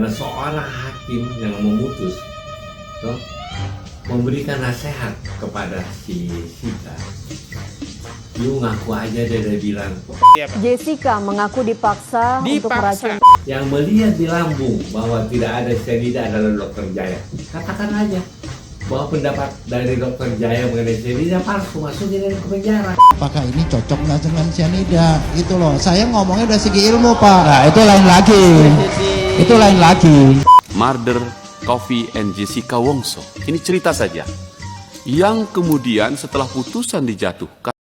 Seorang hakim yang memutus memberikan nasihat kepada si Sika, lu ngaku aja dia bilang. Jessica mengaku dipaksa untuk meracun. Yang melihat di lambung bahwa tidak ada cyanida adalah Dokter Jaya. Katakan aja bahwa pendapat dari Dokter Jaya mengenai cyanida palsu, masukin dari penjara. Apakah ini cocok nggak dengan cyanida? Itu loh, saya ngomongnya dari segi ilmu, Pak. Nah, itu lain lagi. Itu lain lagi. Murder Coffee and Jessica Wongso. Ini cerita saja. Yang kemudian setelah putusan dijatuhkan.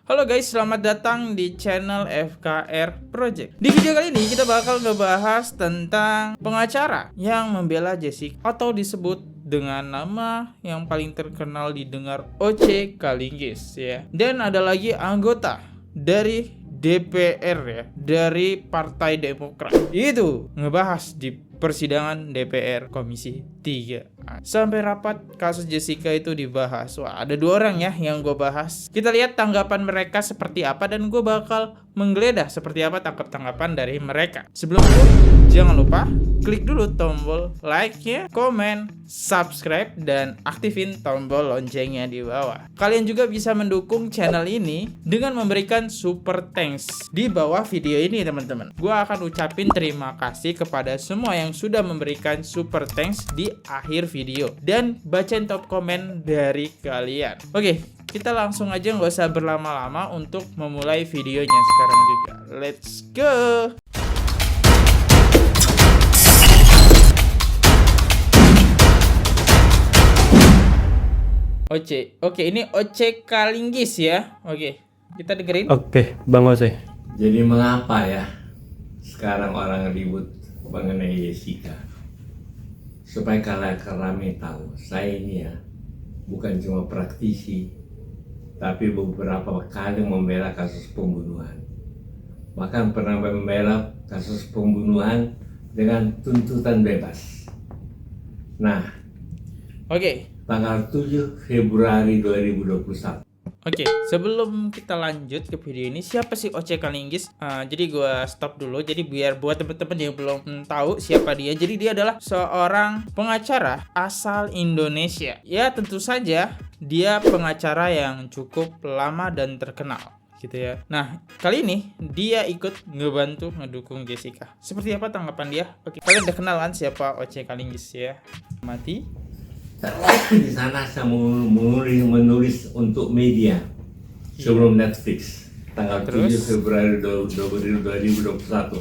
Halo guys, selamat datang di channel FKR Project. Di video kali ini kita bakal ngebahas tentang pengacara yang membela Jessica atau disebut dengan nama yang paling terkenal didengar Oce Kalinggis ya. Dan ada lagi anggota dari DPR ya, dari Partai Demokrat. Itu ngebahas di persidangan DPR Komisi 3. Sampai rapat kasus Jessica itu dibahas. Wah, ada dua orang ya yang gue bahas. Kita lihat tanggapan mereka seperti apa dan gue bakal menggeledah seperti apa tanggapan dari mereka. Sebelum itu, jangan lupa klik dulu tombol like-nya, komen, subscribe, dan aktifin tombol loncengnya di bawah. Kalian juga bisa mendukung channel ini dengan memberikan super thanks di bawah video ini teman-teman. Gue akan ucapin terima kasih kepada semua yang sudah memberikan super thanks di akhir video dan bacain top komen dari kalian. Oke, kita langsung aja nggak usah berlama-lama untuk memulai videonya sekarang juga. Let's go! Oke, ini Oce Kalinggis ya. Oke, kita dengerin. Oke, Bang Oce. Jadi mengapa ya sekarang orang ribut mengenai Jessica? Supaya kalian rame tahu, saya ini ya bukan cuma praktisi, tapi beberapa kali membela kasus pembunuhan. Bahkan pernah membela kasus pembunuhan dengan tuntutan bebas. Nah, Oke. Tanggal 7 Februari 2021. Oke, sebelum kita lanjut ke video ini, siapa sih Oce Kalinggis? Jadi gue stop dulu. Jadi biar buat teman-teman yang belum tahu siapa dia. Jadi dia adalah seorang pengacara asal Indonesia. Ya tentu saja dia pengacara yang cukup lama dan terkenal gitu ya. Nah, kali ini dia ikut ngebantu ngedukung Jessica. Seperti apa tanggapan dia? Oke, kalian udah kenal kan siapa Oce Kalinggis ya? Mati. Di sana saya menulis untuk media sebelum Netflix tanggal 7 Februari 2021.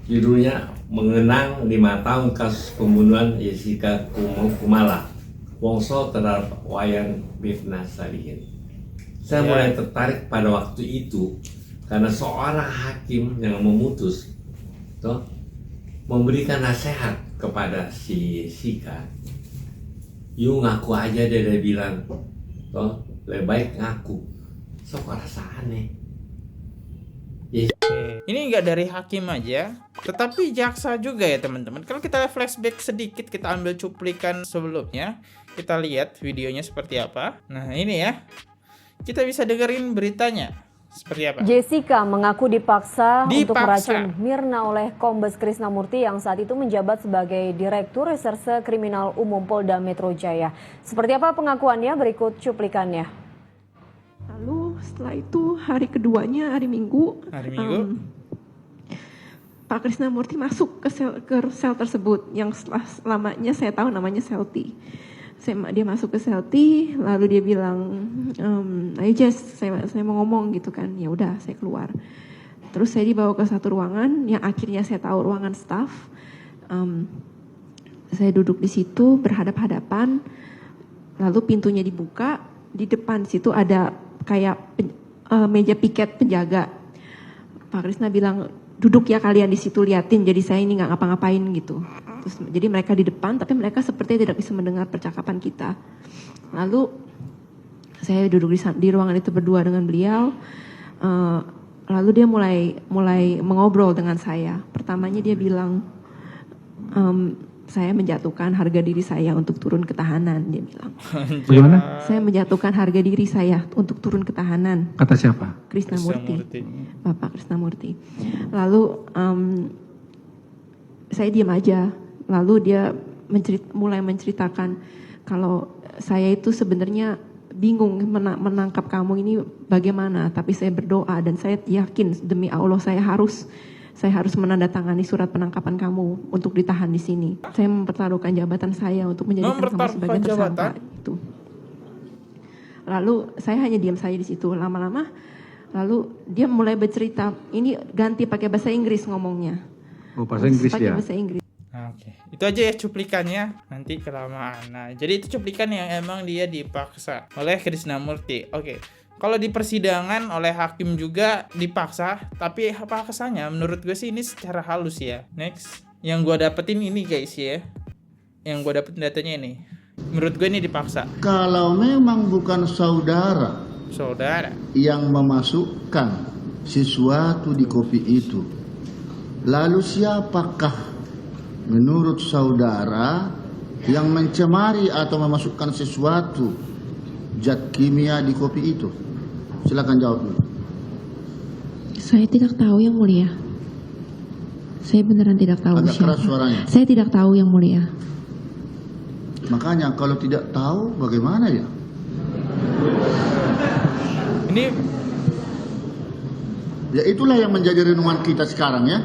Judulnya Mengenang 5 tahun kasus pembunuhan Jessica Kumala Wongso terhadap Wayan Mirna Salihin. Saya mulai tertarik pada waktu itu karena seorang hakim yang memutus memberikan nasihat kepada si Jessica. You ngaku aja dia bilang, lebih baik ngaku. So kok rasa aneh. Ini nggak dari hakim aja, tetapi jaksa juga ya teman-teman. Kalau kita flashback sedikit, kita ambil cuplikan sebelumnya, kita lihat videonya seperti apa. Nah ini ya, kita bisa dengerin beritanya. Seperti apa? Jessica mengaku dipaksa untuk meracun Mirna oleh Kombes Krisnamurti yang saat itu menjabat sebagai Direktur Reserse Kriminal Umum Polda Metro Jaya. Seperti apa pengakuannya? Berikut cuplikannya. Lalu setelah itu hari keduanya, hari Minggu, Pak Krisnamurti masuk ke sel tersebut yang lamanya saya tahu namanya Selti. Dia masuk ke Selti, lalu dia bilang, ayo Jess, saya mau ngomong gitu kan. Ya udah, saya keluar. Terus saya dibawa ke satu ruangan yang akhirnya saya tahu ruangan staff. Saya duduk di situ berhadap-hadapan, lalu pintunya dibuka. Di depan situ ada kayak meja piket penjaga. Pak Krisna bilang, duduk ya kalian di situ, liatin. Jadi saya ini nggak ngapa-ngapain gitu. Terus, jadi mereka di depan, tapi mereka sepertinya tidak bisa mendengar percakapan kita. Lalu saya duduk di ruangan itu berdua dengan beliau. Lalu dia mulai mengobrol dengan saya. Pertamanya dia bilang, saya menjatuhkan harga diri saya untuk turun ke tahanan, dia bilang. Bagaimana? Saya menjatuhkan harga diri saya untuk turun ke tahanan. Kata siapa? Krisnamurti. Bapak Krisnamurti. Lalu saya diam aja. Lalu dia mulai menceritakan kalau saya itu sebenarnya bingung menangkap kamu ini bagaimana, tapi saya berdoa dan saya yakin demi Allah saya harus menandatangani surat penangkapan kamu untuk ditahan di sini. Saya mempertaruhkan jabatan saya untuk menjadikan kamu sebagai tersangka itu. Lalu saya hanya diam saja di situ. Lama-lama lalu dia mulai bercerita, ini ganti pakai bahasa Inggris ngomongnya. Oh, bahasa Inggris pakai ya. bahasa Inggris. Oke, itu aja ya cuplikannya, nanti kelamaan. Nah, jadi itu cuplikan yang emang dia dipaksa oleh Krisnamurti. Oke. Kalau di persidangan oleh hakim juga dipaksa, tapi paksaannya menurut gue sih ini secara halus ya. Next, yang gue dapetin ini guys ya, yang gue dapetin datanya ini. Menurut gue ini dipaksa. Kalau memang bukan saudara yang memasukkan sesuatu di kopi itu, lalu siapakah menurut saudara yang mencemari atau memasukkan sesuatu zat kimia di kopi itu? Silakan jawab dulu. Saya tidak tahu yang mulia. Saya beneran tidak tahu Agak siapa. keras suaranya. Saya tidak tahu yang mulia. Makanya kalau tidak tahu bagaimana ya? Ini Ya itulah yang menjadi renungan kita sekarang ya.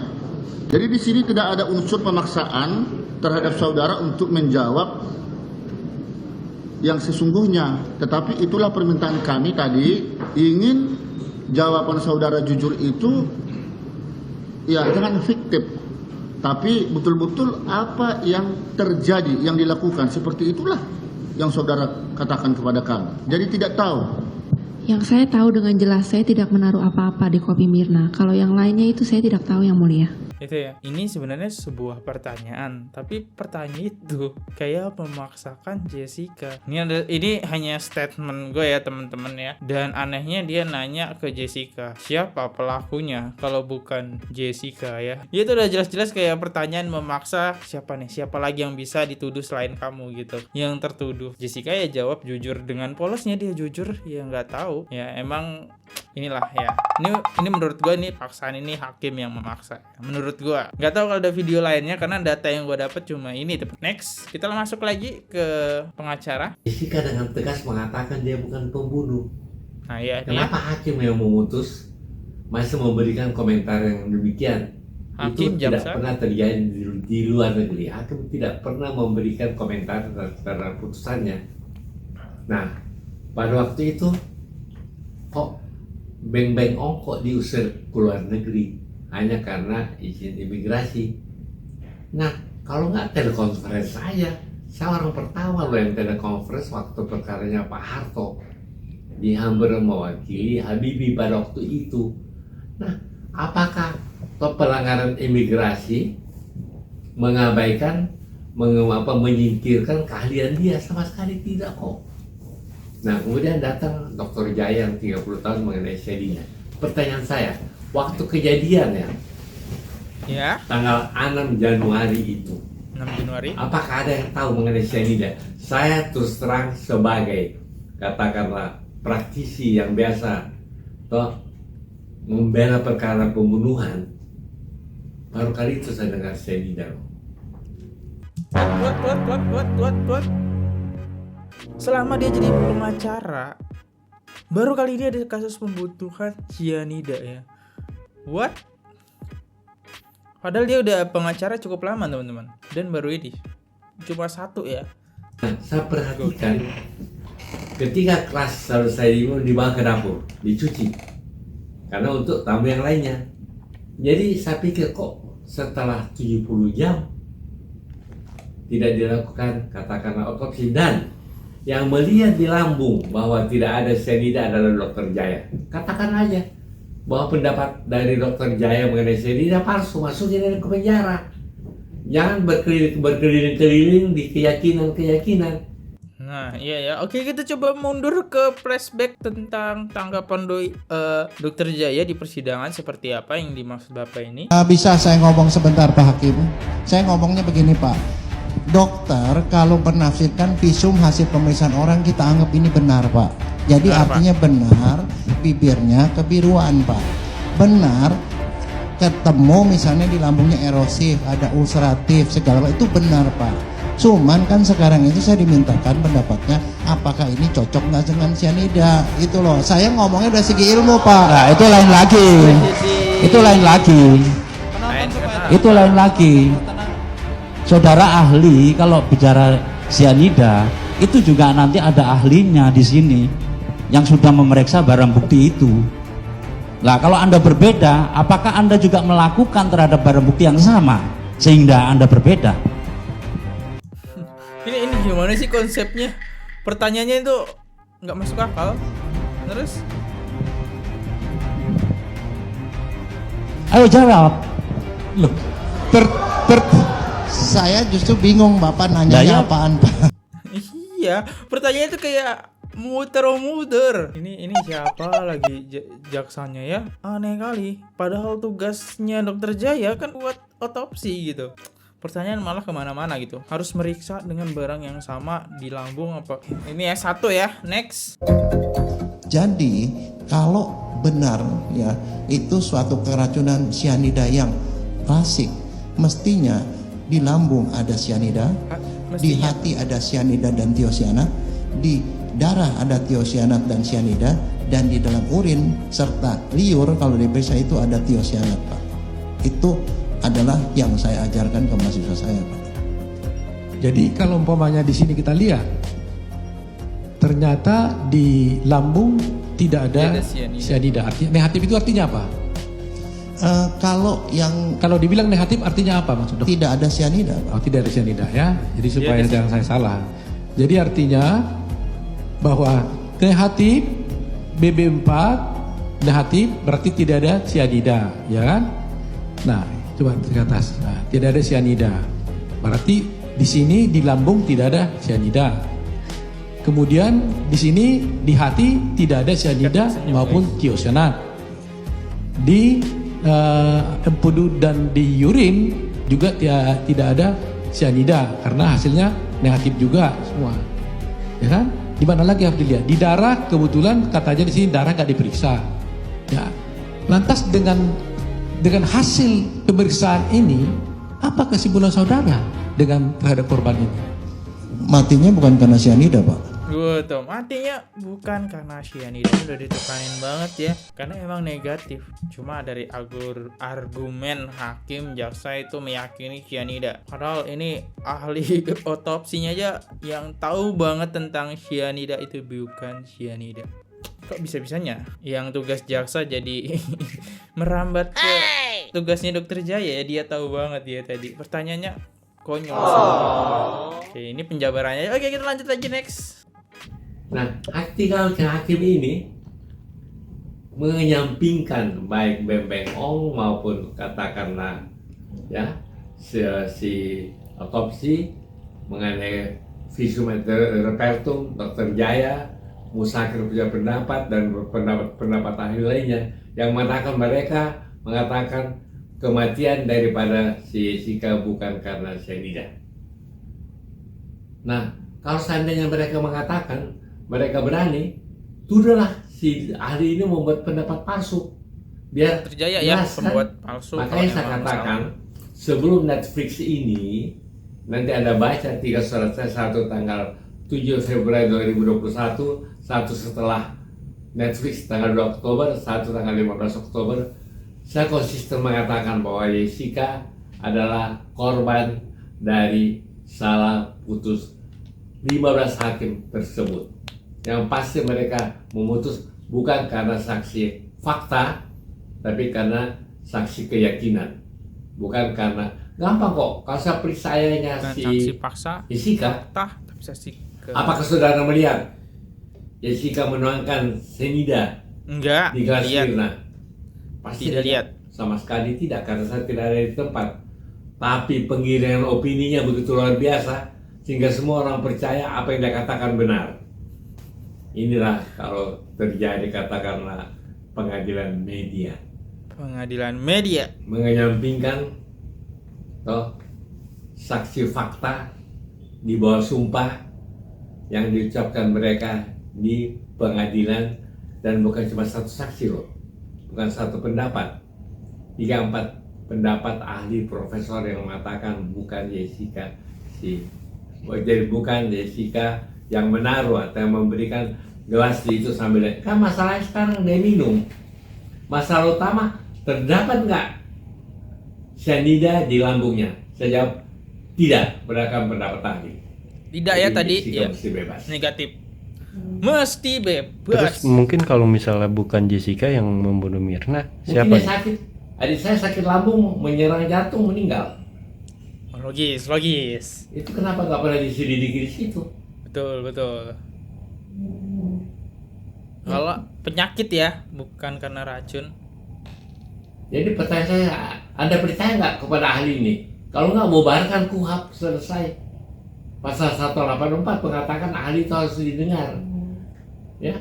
Jadi di sini tidak ada unsur pemaksaan terhadap saudara untuk menjawab yang sesungguhnya, tetapi itulah permintaan kami tadi, ingin jawaban saudara jujur itu ya jangan fiktif, tapi betul-betul apa yang terjadi, yang dilakukan, seperti itulah yang saudara katakan kepada kami. Jadi tidak tahu. Yang saya tahu dengan jelas, saya tidak menaruh apa-apa di kopi Mirna. Kalau yang lainnya itu saya tidak tahu yang mulia. itu ya. Ini sebenarnya sebuah pertanyaan, tapi pertanyaan itu kayak memaksakan Jessica. Ini hanya statement gue ya teman-teman ya. Dan anehnya dia nanya ke Jessica, siapa pelakunya kalau bukan Jessica ya. Ya itu udah jelas-jelas kayak pertanyaan memaksa, siapa nih? Siapa lagi yang bisa dituduh selain kamu gitu? Yang tertuduh. Jessica ya jawab jujur, dengan polosnya dia jujur, ya nggak tahu. Ya emang inilah ya. Ini menurut gue nih paksaan, ini hakim yang memaksa. Menurut gue, nggak tahu kalau ada video lainnya karena data yang gue dapet cuma ini. Next, kita masuk lagi ke pengacara. Jessica dengan tegas mengatakan dia bukan pembunuh. Nah ya. Kenapa hakim yang memutus masih memberikan komentar yang demikian? Hakim itu tidak jaksa pernah terjadi di luar negeri. Hakim tidak pernah memberikan komentar terhadap putusannya. Nah, pada waktu itu kok Beng Ong kok diusir ke luar negeri hanya karena izin imigrasi. Nah, kalau nggak telekonferensi saya orang pertama loh yang telekonferensi waktu perkaranya Pak Harto di Hamburg mewakili Habibie pada waktu itu. Nah, apakah pelanggaran imigrasi mengabaikan, menyingkirkan keahlian dia? Sama sekali tidak kok. Nah, kemudian datang Dr. Jaya yang 30 tahun mengenai Shelina. Pertanyaan saya, waktu kejadian ya, tanggal 6 Januari itu, 6 Januari, apakah ada yang tahu mengenai Shelina? Saya terus terang sebagai katakanlah praktisi yang biasa membela perkara pembunuhan, baru kali itu saya dengar Shelina. What? Selama dia jadi pengacara, baru kali ini ada kasus pembunuhan cyanida ya. What? Padahal dia udah pengacara cukup lama teman-teman, dan baru ini cuma satu ya. Nah, saya perhatikan ketika kelas selesai dibawa ke dapur, dicuci karena untuk tamu yang lainnya. Jadi saya pikir kok setelah 70 jam tidak dilakukan katakanlah otopsi, dan yang melihat di lambung bahwa tidak ada cyanida adalah Dr. Jaya. Katakan aja bahwa pendapat dari Dr. Jaya mengenai cyanida palsu, masukin dia ke penjara. Jangan berkeliling-keliling di keyakinan. Nah, iya ya. Oke, kita coba mundur ke flashback tentang tanggapan Dr. Jaya di persidangan, seperti apa yang dimaksud Bapak ini. Bisa saya ngomong sebentar Pak Hakim? Saya ngomongnya begini Pak. dokter kalau menafsirkan visum hasil pemeriksaan orang kita anggap ini benar Pak. Jadi Benar, artinya benar bibirnya kebiruan Pak. Benar ketemu misalnya di lambungnya erosif, ada ulceratif segala macam itu benar Pak. Cuman kan sekarang itu saya dimintakan pendapatnya apakah ini cocok nggak dengan cyanida itu loh. Saya ngomongnya dari segi ilmu Pak. Nah itu lain lagi. Itu lain lagi. Itu lain lagi. Saudara ahli kalau bicara cyanida itu juga nanti ada ahlinya di sini yang sudah memeriksa barang bukti itu. Lah kalau Anda berbeda, apakah Anda juga melakukan terhadap barang bukti yang sama sehingga Anda berbeda? Ini gimana sih konsepnya? Pertanyaannya itu nggak masuk akal. Terus? Ayo jawab. Loh, saya justru bingung Bapak nanyanya apaan Pak. Iya, pertanyaan itu kayak muter-muter. Ini siapa lagi jaksanya ya? Aneh kali. Padahal tugasnya Dokter Jaya kan buat otopsi gitu. Pertanyaan malah kemana-mana gitu. Harus meriksa dengan barang yang sama di lambung apa? Ini S1 ya. Next. Jadi kalau benar ya itu suatu keracunan cyanida yang klasik, mestinya di lambung ada cyanida, di hati ada cyanida dan tiosianat, di darah ada tiosianat dan cyanida, dan di dalam urin serta liur kalau diperiksa itu ada tiosianat Pak. Itu adalah yang saya ajarkan ke mahasiswa saya Pak. Jadi kalau umpamanya di sini kita lihat, ternyata di lambung tidak ada cyanida. Artinya negatif itu artinya apa? Kalau dibilang negatif artinya apa maksudnya? Tidak ada cyanida Pak. Oh, tidak ada cyanida ya. Jadi supaya jangan saya salah. Jadi artinya bahwa negatif BB4 negatif berarti tidak ada cyanida, ya kan? Nah, coba ke atas. Nah, tidak ada cyanida. Berarti di sini di lambung tidak ada cyanida. Kemudian di sini di hati tidak ada cyanida maupun tiosianat. Di empedu dan di urin juga tidak ada cyanida karena hasilnya negatif juga semua, ya kan? Di mana lagi harus dilihat? Di darah kebetulan katanya di sini darah nggak diperiksa, ya. Lantas dengan hasil pemeriksaan ini apa kesimpulan saudara dengan terhadap korban ini? Matinya bukan karena cyanida Pak. Tuh, matinya bukan karena cyanida. Udah ditekanin banget ya, karena emang negatif. Cuma dari argumen hakim jaksa itu meyakini cyanida. Padahal ini ahli otopsinya aja yang tahu banget tentang cyanida itu bukan cyanida. Kok bisa-bisanya yang tugas jaksa jadi merambat ke tugasnya Dokter Jaya ya? Dia tahu banget dia tadi. Pertanyaannya konyol. Oke, ini penjabarannya. Oke, kita lanjut lagi next. Nah, hakim ini menyampingkan baik Beng Ong maupun katakanlah ya si otopsi mengenai visum et repertum Dr. Jaya, Musakir punya pendapat dan pendapat ahli lainnya yang mereka mengatakan kematian daripada si Jessica bukan karena cyanida. Nah, kalau seandainya mereka mengatakan mereka berani, sudahlah si ahli ini membuat pendapat palsu biar terjaya ya pembuat palsu. Makanya saya katakan sebelum Netflix ini nanti Anda baca 3 surat saya, satu tanggal 7 Februari 2021, satu setelah Netflix tanggal 2 Oktober, satu tanggal 15 Oktober. Saya konsisten mengatakan bahwa Jessica adalah korban dari salah putus 15 hakim tersebut. Yang pasti mereka memutus bukan karena saksi fakta, tapi karena saksi keyakinan. Bukan karena gampang kok. Kalau saya periksanya si Jessica, tapi saksi apakah saudara melihat Jessica menuangkan cyanida di gelas Mirna? Pasti tidak lihat. Sama sekali tidak, karena saya tidak ada di tempat. Tapi penggiringan opininya begitu luar biasa sehingga semua orang percaya apa yang dia katakan benar. Inilah kalau terjadi katakanlah pengadilan media. Pengadilan media Menyampingkan saksi fakta di bawah sumpah yang diucapkan mereka di pengadilan, dan bukan cuma satu saksi loh, bukan satu pendapat, 3-4 pendapat ahli profesor yang mengatakan bukan Jessica jadi bukan Jessica yang menaruh atau yang memberikan gelas itu sambil kan masalahnya sekarang dia minum. Masalah utama, terdapat nggak cyanida di lambungnya? Saya jawab tidak, berdasarkan pendapat ahli. Tidak ya Jadi tadi Jessica ya. mesti bebas. Negatif. Mesti bebas. Terus mungkin kalau misalnya bukan Jessica yang membunuh Mirna, Mungkin siapa? dia sakit. Adik saya sakit lambung, menyerang jantung, meninggal. Logis. Itu kenapa nggak pernah diselidiki di situ? Betul. Kalau penyakit ya, bukan karena racun. Jadi pertanyaan saya, Anda percaya nggak kepada ahli ini? Kalau nggak, bubarkan KUHP, selesai. Pasal 184 mengatakan ahli itu harus didengar. Ya.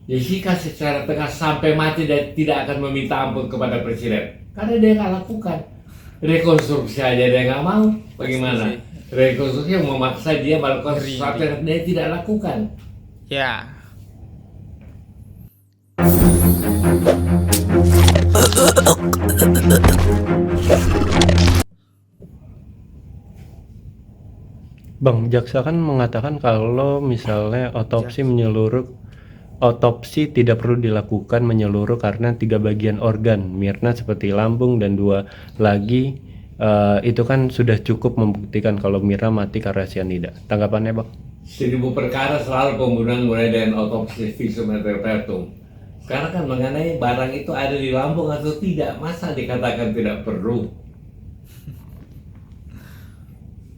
Jessica secara tegas sampai mati dan tidak akan meminta ampun kepada presiden. Karena dia nggak lakukan. Rekonstruksi aja dia nggak mau. Bagaimana? Rekonstruksi yang memaksa dia melakukan sesuatu yang dia tidak lakukan. Ya. Bang, jaksa kan mengatakan kalau misalnya otopsi tidak perlu dilakukan menyeluruh karena 3 bagian organ Mirna seperti lambung dan 2 lagi itu kan sudah cukup membuktikan kalau Mirna mati karena cyanida. Tanggapannya, Bang? 1000 perkara selalu pembunuhan mulai dari otopsi visum et repertum. Sekarang kan mengenai barang itu ada di lambung atau tidak, masa dikatakan tidak perlu?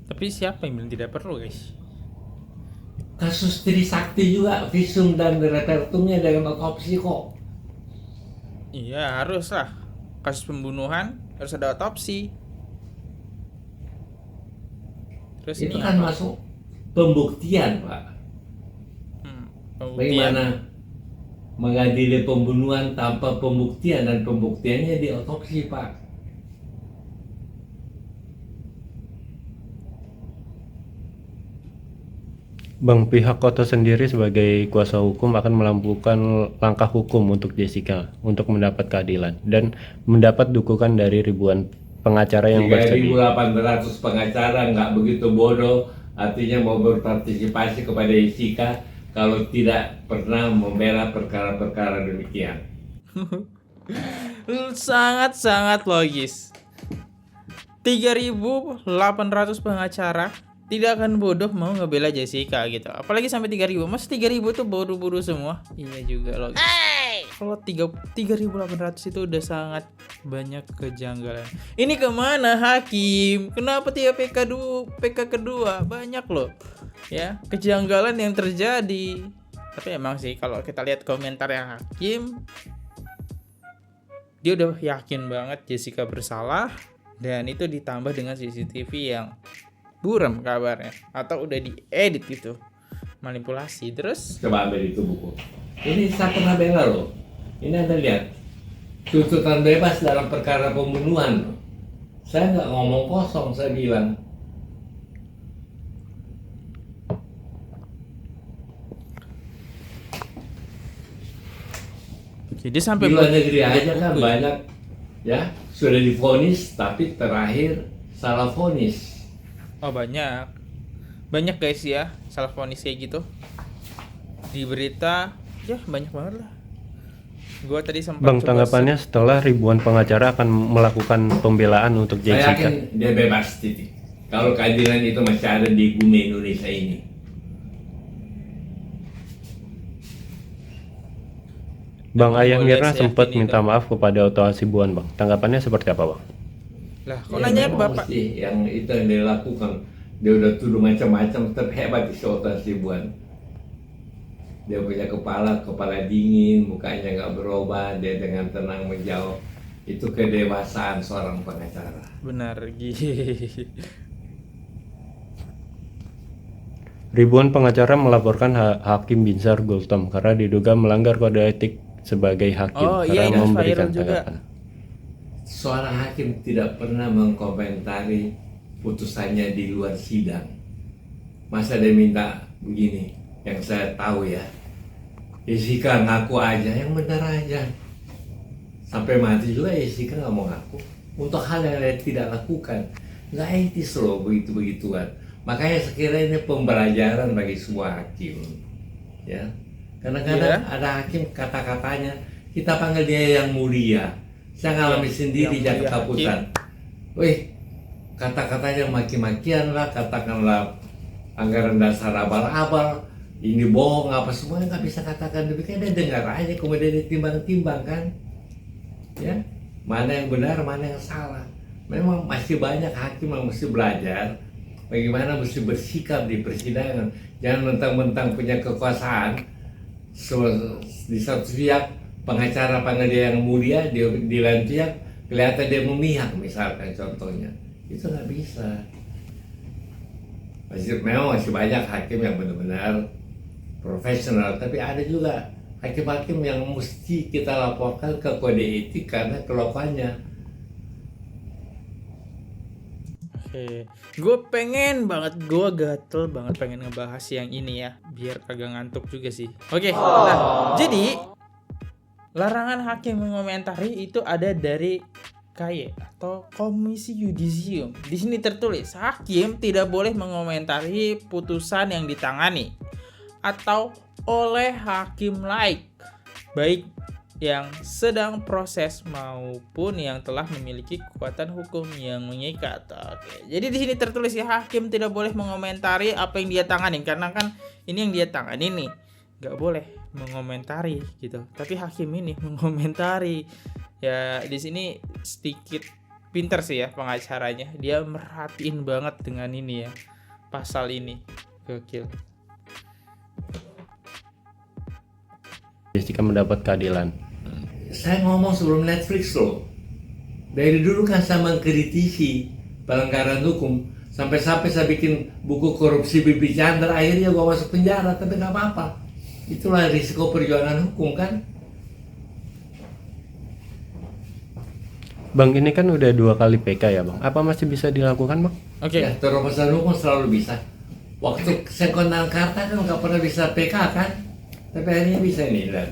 Tapi siapa yang bilang tidak perlu, guys? Kasus Trisakti juga visum dan repertumnya dengan otopsi kok. Iya, harus lah. Kasus pembunuhan harus ada otopsi. Terus Itu ini kan apa? masuk pembuktian, Pak. Pembuktian. Bagaimana mengadili pembunuhan tanpa pembuktian, dan pembuktiannya di otopsi, Pak. Bang, pihak Koto sendiri sebagai kuasa hukum akan melakukan langkah hukum untuk Jessica untuk mendapat keadilan dan mendapat dukungan dari ribuan pengacara yang bersedia. 3.800 pengacara nggak begitu bodoh, artinya mau berpartisipasi kepada Jessica kalau tidak pernah membela perkara-perkara demikian. Sangat logis. 3.800 pengacara tidak akan bodoh mau ngebela Jessica gitu. Apalagi sampai 3.000. Mas 3.000 tuh bodoh-bodoh semua. Iya juga logis. Kalau 3.800 itu udah sangat banyak kejanggalan. Ini kemana hakim? Kenapa tidak PK kedua? Banyak loh. Ya, kejanggalan yang terjadi. Tapi emang sih kalau kita lihat komentar yang hakim, dia udah yakin banget Jessica bersalah, dan itu ditambah dengan CCTV yang buram kabarnya, atau udah diedit gitu, manipulasi. Terus Coba ambil itu buku. Ini saya pernah bela loh. Ini Anda lihat, tuntutan bebas dalam perkara pembunuhan. Saya nggak ngomong kosong, saya bilang. jadi sampai Di luar negeri aja kan banyak ya sudah divonis tapi terakhir salah vonis. Oh banyak guys ya salah vonis kayak gitu di berita ya, banyak banget lah. Gua tadi sempat Bang, tanggapannya setelah ribuan pengacara akan melakukan pembelaan untuk Saya Jessica. yakin dia bebas, titik. Kalau keadilan itu masih ada di bumi Indonesia ini. Bang, ayah Boleh Mirna saya sempat yakin minta itu. maaf kepada Oto Hasibuan, Bang. Tanggapannya seperti apa, Bang? Lah, kok Ya, nanya ke memang bapak? mesti yang itu yang dia lakukan. Dia udah tuduh macam-macam, tapi hebat di Oto Hasibuan. Dia punya kepala dingin, mukanya nggak berubah, dia dengan tenang menjawab. Itu kedewasaan seorang pengacara. Benar, Ribuan pengacara melaporkan Hakim Binsar Gultom karena diduga melanggar kode etik sebagai hakim Oh, iya, karena itu memberikan viral juga. tanggapan. Seorang hakim tidak pernah mengkomentari putusannya di luar sidang. Masa dia minta begini? Yang saya tahu ya, Jessica ngaku aja yang benar aja. Sampai mati juga Jessica nggak mau ngaku untuk hal yang dia tidak lakukan. Nggak etis loh begitu-begituan. Makanya sekiranya ini pembelajaran bagi semua hakim. Ya, kadang-kadang ada hakim kata-katanya kita panggil dia yang mulia. Saya ngalami sendiri di Jakarta Pusat. Wih, kata-katanya maki-makian lah, katakanlah anggaran dasar abal-abal, ini bohong apa semuanya nggak bisa katakan demikian. Dia dengar aja kemudian ditimbang-timbang kan, ya mana yang benar mana yang salah. Memang masih banyak hakim yang mesti belajar bagaimana mesti bersikap di persidangan. Jangan mentang-mentang punya kekuasaan di satu pihak pengacara panggil dia yang mulia, di lain pihak kelihatan dia memihak misalkan contohnya. Itu nggak bisa. Memang masih banyak hakim yang benar-benar profesional, tapi ada juga hakim-hakim yang mesti kita laporkan ke kode etik karena kelakuannya. Oke, gue pengen banget, gue gatel banget pengen ngebahas yang ini ya, biar kagak ngantuk juga sih. Oke, nah jadi larangan hakim mengomentari itu ada dari KY atau Komisi Yudisium. Di sini tertulis hakim tidak boleh mengomentari putusan yang ditangani atau oleh hakim lain, baik yang sedang proses maupun yang telah memiliki kekuatan hukum yang mengikat. Oke. Jadi di sini tertulis ya hakim tidak boleh mengomentari apa yang dia tangani, karena kan ini yang dia tangani nih, nggak boleh mengomentari gitu. Tapi hakim ini mengomentari. Ya di sini sedikit pinter sih ya pengacaranya. Dia merhatiin banget dengan ini ya, pasal ini. Gokil. Jessica mendapat keadilan. Saya ngomong sebelum Netflix loh. Dari dulu kan saya mengkritisi pelanggaran hukum. Sampai-sampai saya bikin buku korupsi Bibi Chandra. Akhirnya gua masuk penjara, tapi nggak apa-apa. Itulah risiko perjuangan hukum kan. Bang, ini kan udah 2 kali PK ya Bang. Apa masih bisa dilakukan Bang? Oke. Ya, terobosan hukum selalu bisa. Waktu saya kondang Karta kan nggak pernah bisa PK kan. Tapi akhirnya bisa nih. Dan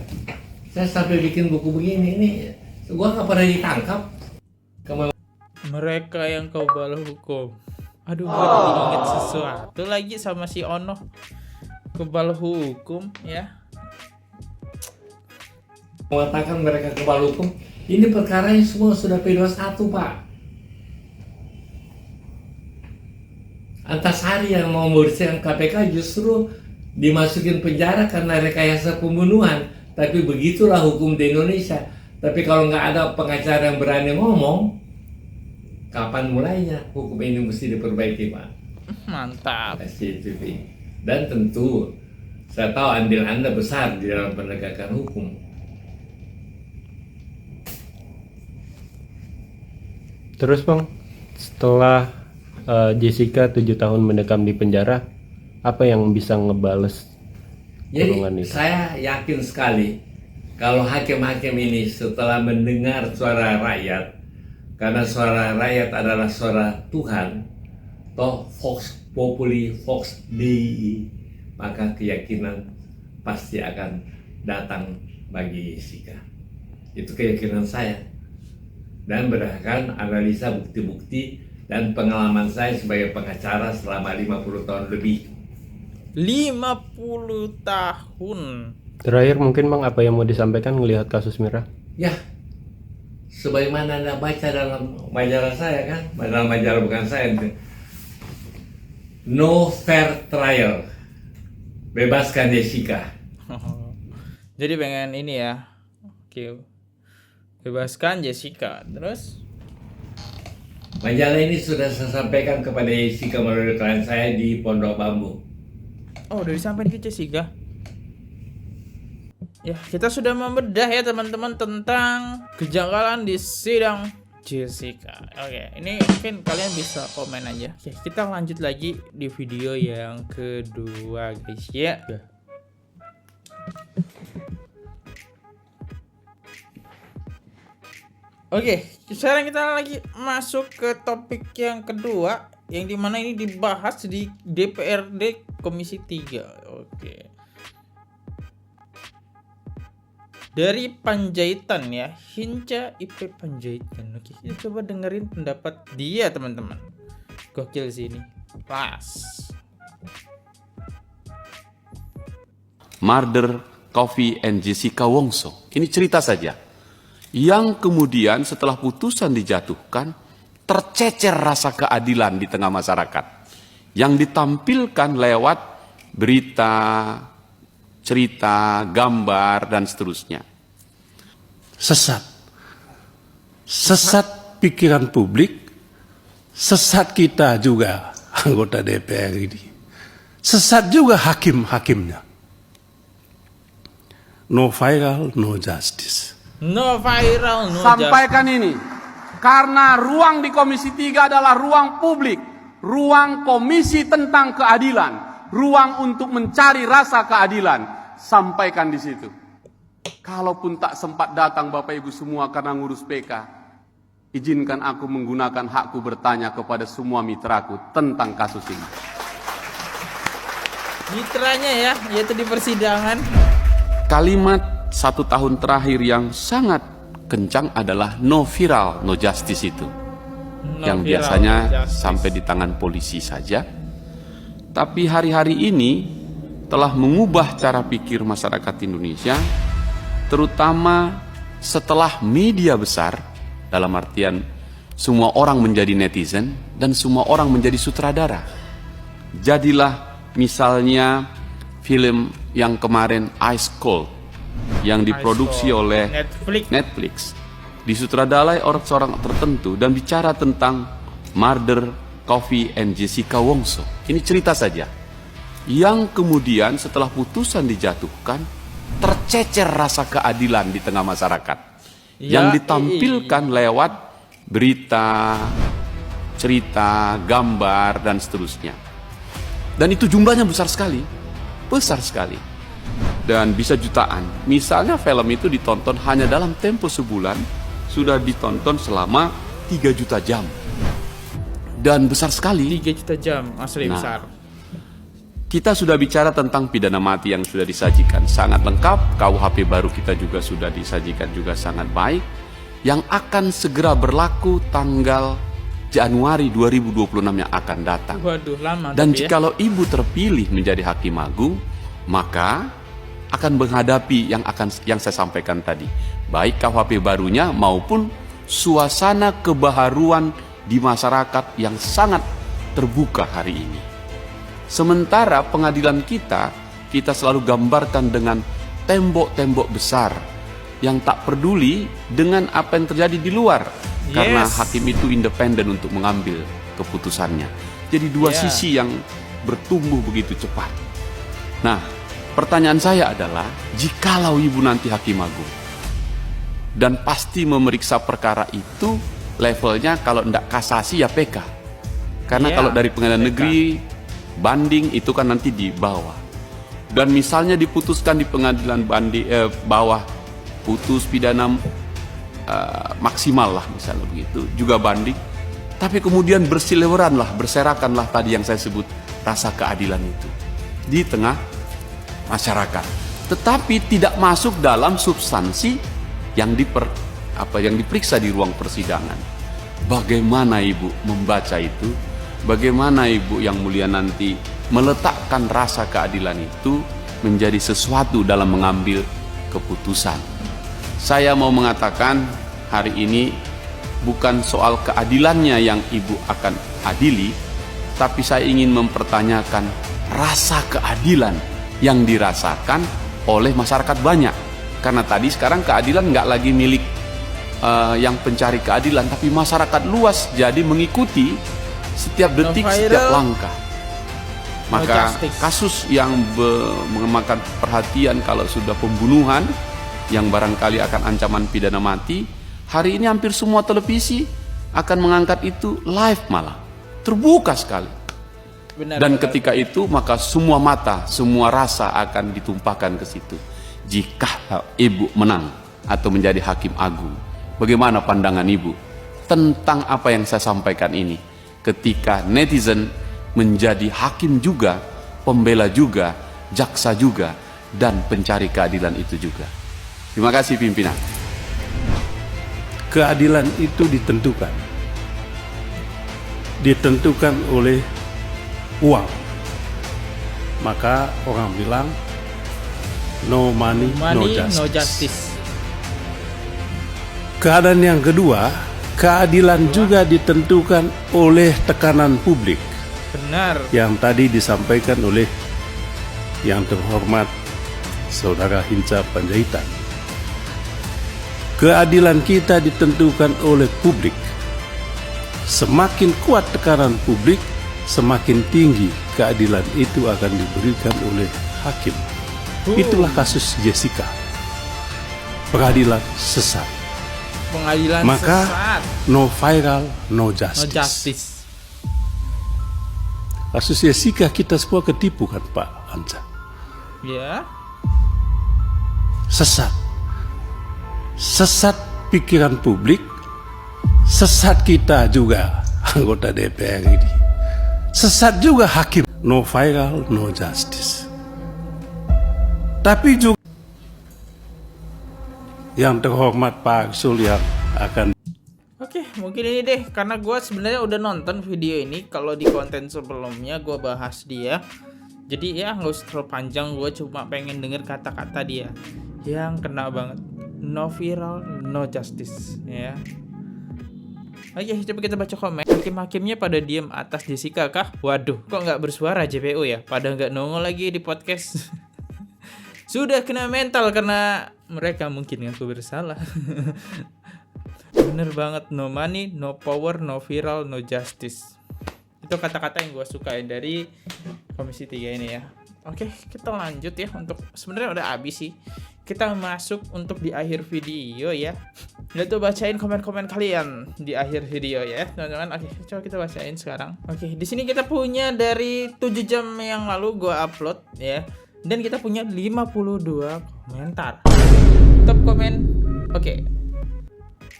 saya sampai bikin buku begini. Ini gua nggak pernah ditangkap. Mereka yang kebal hukum. Aduh, gue jadi inget sesuatu lagi sama si Ono. Kebal hukum ya. Mengatakan mereka kebal hukum. Ini perkaranya semua sudah P21 Pak. Antasari yang mau membersihkan KPK justru dimasukin penjara karena rekayasa pembunuhan. Tapi begitulah hukum di Indonesia. Tapi kalau nggak ada pengacara yang berani ngomong, kapan mulainya hukum ini mesti diperbaiki Pak. Mantap. SCTV. Dan tentu saya tahu andil Anda besar di dalam penegakan hukum. Terus Bang, setelah Jessica 7 tahun mendekam di penjara, apa yang bisa ngebales kurungan Jadi itu? saya yakin sekali kalau hakim-hakim ini setelah mendengar suara rakyat, karena suara rakyat adalah suara Tuhan, toh Vox Populi Vox Dei, maka keyakinan pasti akan datang bagi Jessica. Itu keyakinan saya. Dan berdasarkan analisa bukti-bukti dan pengalaman saya sebagai pengacara selama 50 tahun lebih. 50 tahun. Terakhir mungkin Bang, apa yang mau disampaikan melihat kasus Mira? Ya, sebagaimana Anda baca dalam majalah saya kan, dalam majalah bukan saya, no fair trial, bebaskan Jessica. Jadi pengen ini ya. Oke. Bebaskan Jessica. Terus Majalah ini sudah saya sampaikan kepada Jessica melalui klien saya di Pondok Bambu. oh, udah disampaikan ke Jessica. Ya, kita sudah membedah ya teman-teman tentang kejanggalan di sidang Jessica. Oke, ini mungkin kalian bisa komen aja. Oke, kita lanjut lagi di video yang kedua guys ya. Oke, sekarang kita lagi masuk ke topik yang kedua, yang dimana ini dibahas di DPRD Komisi 3. Oke. Dari Panjaitan ya, Hinca IP Panjaitan. Oke, kita coba dengerin pendapat dia teman-teman. Gokil sih ini. Pas. Murder Coffee and Jessica Wongso. Ini cerita saja. Yang kemudian setelah putusan dijatuhkan, tercecer rasa keadilan di tengah masyarakat. Yang ditampilkan lewat berita, cerita, gambar, dan seterusnya. Sesat pikiran publik, sesat kita juga anggota DPR ini, sesat juga hakim-hakimnya. No viral, no justice. No viral, no Sampaikan ini karena ruang di Komisi 3 adalah ruang publik, ruang komisi tentang keadilan, ruang untuk mencari rasa keadilan. Sampaikan di situ. Kalaupun tak sempat datang Bapak Ibu semua karena ngurus PK, izinkan aku menggunakan hakku bertanya kepada semua mitraku tentang kasus ini. Mitranya ya, yaitu di persidangan. Kalimat 1 tahun terakhir yang sangat kencang adalah no viral, no justice itu. No yang viral, biasanya no justice. sampai di tangan polisi saja. Tapi hari-hari ini telah mengubah cara pikir masyarakat Indonesia, terutama setelah media besar, dalam artian semua orang menjadi netizen dan semua orang menjadi sutradara. Jadilah misalnya film yang kemarin Ice Cold yang diproduksi oleh Netflix, disutradarai oleh seorang tertentu dan bicara tentang Murder Coffee and Jessica Wongso. Ini cerita saja. Yang kemudian setelah putusan dijatuhkan, tercecer rasa keadilan di tengah masyarakat. Ya, yang ditampilkan lewat berita, cerita, gambar, dan seterusnya. Dan itu jumlahnya besar sekali. Besar sekali. Dan bisa jutaan. Misalnya film itu ditonton hanya dalam tempo sebulan, sudah ditonton selama 3 juta jam. Dan besar sekali. 3 juta jam, asli besar. Kita sudah bicara tentang pidana mati yang sudah disajikan sangat lengkap. KUHP baru kita juga sudah disajikan juga sangat baik, yang akan segera berlaku tanggal Januari 2026 yang akan datang. Waduh, lama. Dan tapi jikalau Ibu terpilih menjadi Hakim Agung, maka akan menghadapi yang saya sampaikan tadi, baik KUHP barunya maupun suasana kebaharuan di masyarakat yang sangat terbuka hari ini. Sementara pengadilan kita selalu gambarkan dengan tembok-tembok besar yang tak peduli dengan apa yang terjadi di luar. Karena hakim itu independen untuk mengambil keputusannya. Jadi dua sisi yang bertumbuh begitu cepat. Nah, pertanyaan saya adalah, jikalau Ibu nanti Hakim Agung dan pasti memeriksa perkara itu, levelnya kalau tidak kasasi ya PK. Karena kalau dari pengadilan negeri banding itu kan nanti di bawah. Dan misalnya diputuskan di pengadilan bawah, putus pidana maksimal lah misalnya begitu, juga banding. Tapi kemudian berserakanlah tadi yang saya sebut rasa keadilan itu di tengah masyarakat. Tetapi tidak masuk dalam substansi yang diperiksa di ruang persidangan. Bagaimana Ibu membaca itu? Bagaimana Ibu yang mulia nanti meletakkan rasa keadilan itu menjadi sesuatu dalam mengambil keputusan? Saya mau mengatakan hari ini bukan soal keadilannya yang Ibu akan adili, tapi saya ingin mempertanyakan rasa keadilan yang dirasakan oleh masyarakat banyak. Karena tadi sekarang keadilan nggak lagi milik yang pencari keadilan, tapi masyarakat luas jadi mengikuti setiap detik, setiap langkah. Maka kasus yang memakan perhatian kalau sudah pembunuhan yang barangkali akan ancaman pidana mati, hari ini hampir semua televisi akan mengangkat itu live, malah terbuka sekali. Dan ketika itu maka semua mata, semua rasa akan ditumpahkan ke situ. Jika Ibu menang atau menjadi Hakim Agung, bagaimana pandangan Ibu tentang apa yang saya sampaikan ini? ketika netizen menjadi hakim juga, pembela juga, jaksa juga, dan pencari keadilan itu juga. Terima kasih pimpinan. Keadilan itu ditentukan oleh uang. Maka orang bilang no money, no justice. Keadaan yang kedua, keadilan juga ditentukan oleh tekanan publik. Benar. Yang tadi disampaikan oleh yang terhormat Saudara Hinca Panjaitan. Keadilan kita ditentukan oleh publik. Semakin kuat tekanan publik, semakin tinggi keadilan itu akan diberikan oleh hakim. Itulah kasus Jessica. Pengadilan sesat. Maka sesat. No viral, no justice. Kasus Jessica kita semua ketipu kan Pak Anca? Ya. Sesat pikiran publik, sesat kita juga anggota DPR ini, sesat juga hakim. No viral, no justice. Tapi juga yang terhormat Pak Arsul yang akan. Oke, mungkin ini deh, karena gue sebenarnya udah nonton video ini. Kalau di konten sebelumnya gue bahas dia, jadi ya nggak usah terlalu panjang. Gue cuma pengen denger kata-kata dia yang kena banget. No viral, no justice, ya. Oke, coba kita baca komen. Hakim-hakimnya pada diem atas Jessica kah? Waduh, kok nggak bersuara JPU ya? Pada nggak nongol lagi di podcast. Sudah kena mental karena mereka mungkin ngaku bersalah. Bener banget, no money, no power, no viral, no justice. Itu kata-kata yang gue sukain dari Komisi 3 ini ya. Oke, kita lanjut ya. Untuk sebenarnya udah habis sih. Kita masuk untuk di akhir video ya. Udah bacain komen-komen kalian di akhir video ya, teman-teman. Oke, coba kita bacain sekarang. Oke, di sini kita punya dari 7 jam yang lalu gue upload ya. Dan kita punya 52 komentar. Top komen. Oke.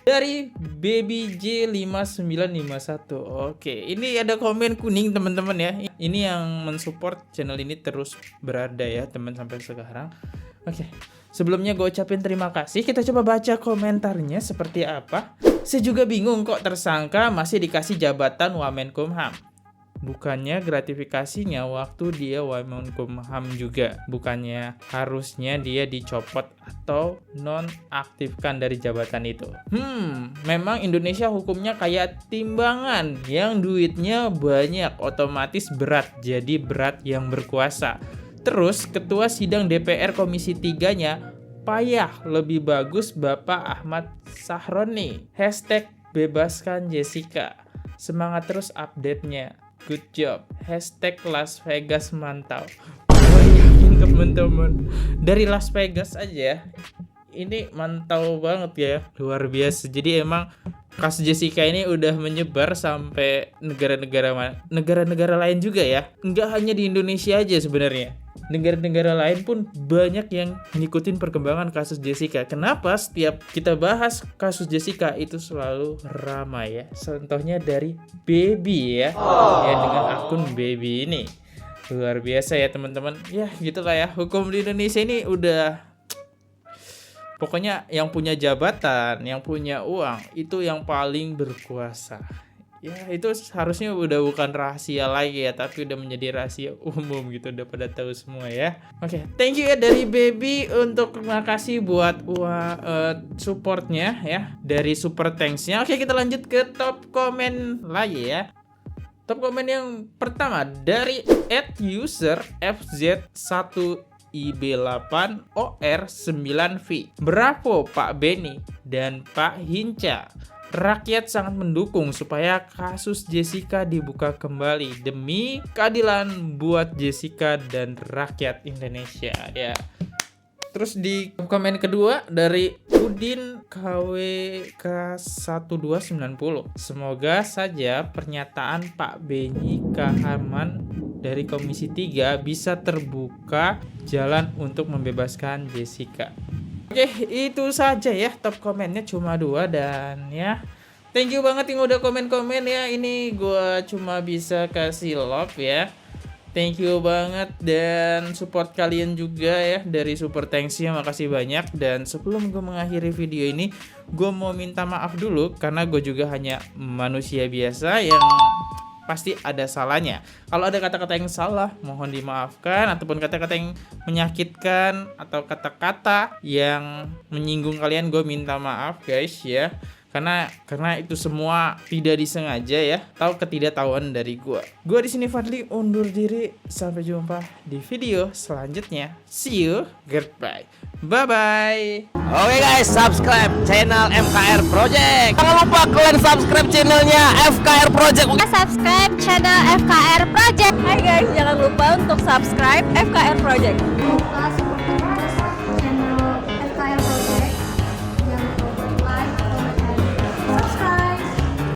Dari BabyJ5951. Oke, ini ada komen kuning teman-teman ya. Ini yang mensupport channel ini terus berada ya teman sampai sekarang. Oke, sebelumnya gue ucapin terima kasih. Kita coba baca komentarnya seperti apa. Saya juga bingung kok tersangka masih dikasih jabatan Wamenkumham. Bukannya gratifikasinya waktu dia Wamenkumham juga. Bukannya harusnya dia dicopot atau nonaktifkan dari jabatan itu. Memang Indonesia hukumnya kayak timbangan yang duitnya banyak, otomatis berat. Jadi berat yang berkuasa. Terus ketua sidang DPR Komisi 3-nya payah, lebih bagus Bapak Ahmad Sahroni. #bebaskan Jessica. Semangat terus update-nya. Good job. #Las Vegas mantau. Bayangin teman-teman, dari Las Vegas aja ini mantau banget ya, luar biasa. Jadi emang kasus Jessica ini udah menyebar sampai negara-negara lain juga ya. Nggak hanya di Indonesia aja sebenarnya. Negara-negara lain pun banyak yang ngikutin perkembangan kasus Jessica. Kenapa setiap kita bahas kasus Jessica itu selalu ramai ya? Contohnya dari Baby ya. Ya dengan akun Baby ini. Luar biasa ya teman-teman. Ya gitulah ya. Hukum di Indonesia ini udah, pokoknya yang punya jabatan, yang punya uang, itu yang paling berkuasa. Ya itu harusnya udah bukan rahasia lagi ya, tapi udah menjadi rahasia umum gitu, udah pada tahu semua ya. Oke, thank you ya dari Baby untuk terima kasih buat supportnya ya, dari super thanks-nya. Oke, kita lanjut ke top komen lagi ya. Top komen yang pertama dari @user FZ1IB8OR9V. Bravo Pak Beni dan Pak Hinca. Rakyat sangat mendukung supaya kasus Jessica dibuka kembali demi keadilan buat Jessica dan rakyat Indonesia ya. Terus di komen kedua dari Udin KWK1290. Semoga saja pernyataan Pak Benny Kahaman dari Komisi 3 bisa terbuka jalan untuk membebaskan Jessica. Oke, itu saja ya top komennya, cuma 2 dan ya Thank you banget yang udah komen-komen ya. Ini gue cuma bisa kasih love ya. Thank you banget dan support kalian juga ya dari Super Thanks-nya, makasih banyak. Dan sebelum gue mengakhiri video ini, gue mau minta maaf dulu karena gue juga hanya manusia biasa yang pasti ada salahnya. Kalau ada kata-kata yang salah, mohon dimaafkan, ataupun kata-kata yang menyakitkan atau kata-kata yang menyinggung kalian, gue minta maaf guys ya. Karena itu semua tidak disengaja ya, atau ketidaktahuan dari gue. Gue di sini Fadli undur diri, sampai jumpa di video selanjutnya. See you, goodbye, bye bye. Oke guys, subscribe channel FKR Project. Jangan lupa kalian subscribe channelnya FKR Project. Subscribe channel FKR Project. Hai guys, jangan lupa untuk subscribe FKR Project.